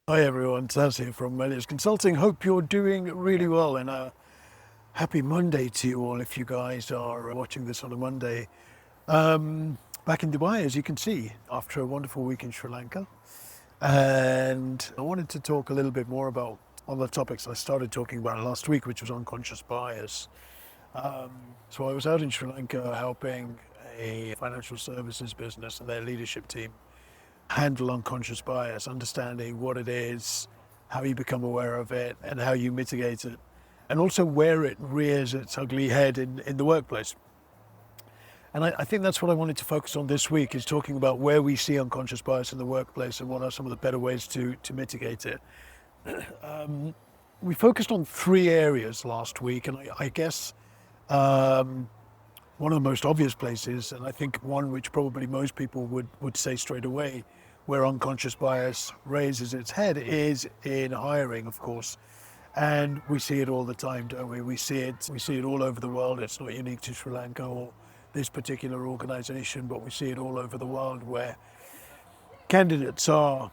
Hi everyone, Taz here from Melius Consulting. Hope you're doing really well, and a happy Monday to you all if you guys are watching this on a Monday. Back in Dubai, as you can see, after a wonderful week in Sri Lanka. And I wanted to talk a little bit more about one of the topics I started talking about last week, which was unconscious bias. So I was out in Sri Lanka helping a financial services business and their leadership team handle unconscious bias, understanding what it is, how you become aware of it, and how you mitigate it, and also where it rears its ugly head in the workplace. And I think that's what I wanted to focus on this week, is talking about where we see unconscious bias in the workplace and what are some of the better ways to mitigate it. We focused on three areas last week, and I guess one of the most obvious places, and I think one which probably most people would say straight away, where unconscious bias raises its head, is in hiring, of course. And we see it all the time, don't we? We see it all over the world. It's not unique to Sri Lanka or this particular organization, but we see it all over the world, where candidates are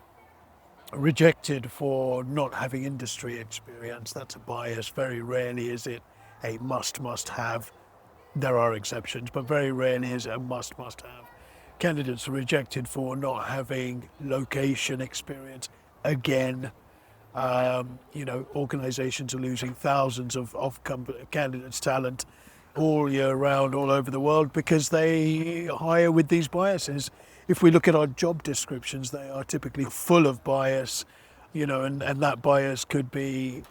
rejected for not having industry experience. That's a bias. Very rarely is it a must have. There are exceptions, but very rarely is it a must have. Candidates are rejected for not having location experience. Again, organizations are losing thousands of candidates' talent all year round, all over the world, because they hire with these biases. If we look at our job descriptions, they are typically full of bias, and that bias could be,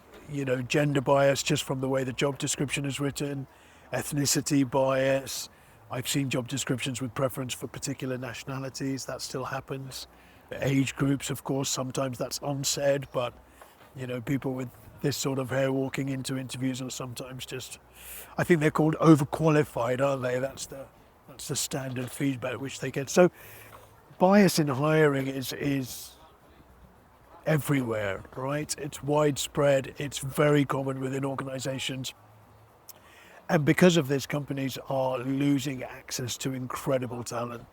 gender bias just from the way the job description is written, ethnicity bias. I've seen job descriptions with preference for particular nationalities. That still happens. Age groups, of course, sometimes that's unsaid, but people with this sort of hair walking into interviews are sometimes just, I think they're called overqualified, aren't they? That's the standard feedback which they get. So bias in hiring is everywhere, right? It's widespread. It's very common within organizations. And because of this, companies are losing access to incredible talent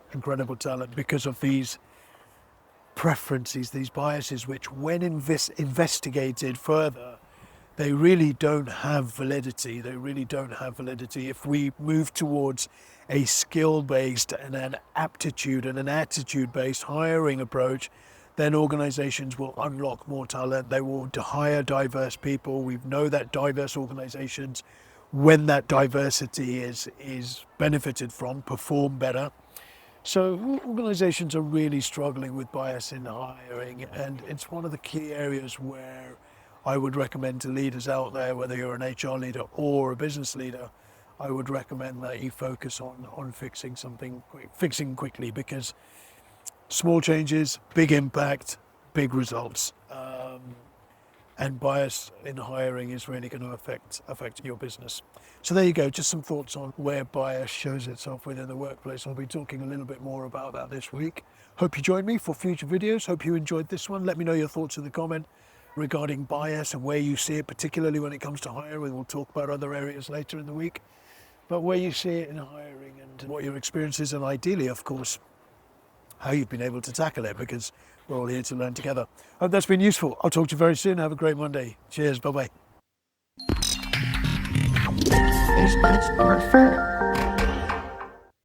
because of these preferences, these biases, which when investigated further, they really don't have validity. If we move towards a skill-based and an aptitude and an attitude-based hiring approach, then organizations will unlock more talent. They will hire diverse people. We know that diverse organizations, when that diversity is benefited from, perform better. So organizations are really struggling with bias in hiring, and it's one of the key areas where I would recommend to leaders out there, whether you're an HR leader or a business leader, I would recommend that you focus on fixing quickly, because small changes, big impact, big results. And bias in hiring is really going to affect your business. So there you go, just some thoughts on where bias shows itself within the workplace. I'll be talking a little bit more about that this week. Hope you join me for future videos. Hope you enjoyed this one. Let me know your thoughts in the comment regarding bias and where you see it, particularly when it comes to hiring. We'll talk about other areas later in the week, but where you see it in hiring and what your experience is, and ideally, of course, how you've been able to tackle it, because we're all here to learn together. Hope that's been useful. I'll talk to you very soon. Have a great Monday. Cheers. Bye-bye.